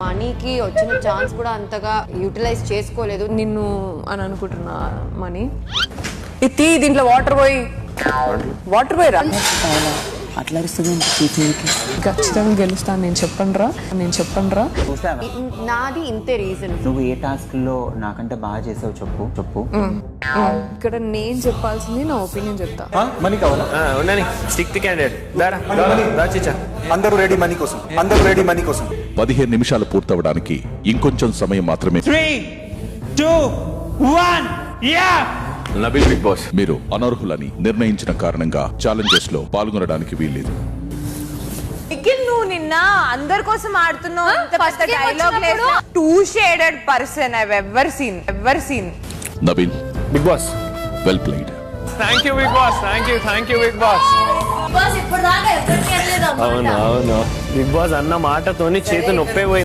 మనీకి వచ్చిన ఛాన్స్ కూడా అంతగా యూటిలైజ్ చేసుకోలేదు నిన్ను అని అనుకుంటున్నా. మనీ ఇది దీంట్లో వాటర్ పోయిరా అట్లా అరుస్తుంది ఖచ్చితంగా గెలుస్తాను నేను చెప్పనురా నాది ఇంతే రీజన్. నువ్వు ఏ టాస్క్ లో నాకంటే బాగా చేసావు చెప్పు ఇక్కడ నేను చెప్పాల్సింది నా ఒపీనియన్ చెప్తా. మనీ కావాలా? ఉండని స్టిక్ ది క్యాండిడేట్ దాచిచ్చా. అందరూ రెడీ మనీ కోసం 15 నిమిషాలు పూర్తవడానికి ఇంకొంచెం సమయం మాత్రమే. 3, 2, 1 నబీల్ బిగ్ బాస్ మీరు అనర్హులని నిర్ణయించిన కారణంగా ఛాలెంజెస్ లో పాల్గొనడానికి వీల్లేదు. నిఖిల్ నువ్వు నిన్న అందరి కోసం ఆడుతున్నావు. డైలాగ్ లేదు. 2 shaded person I've ever seen. Nabeel Bigg Boss well played. Thank you Bigg Boss. Thank you Bigg Boss. అవును బిగ్ బాస్ అన్న మాటతోని చేతి నొప్పే పోయింది.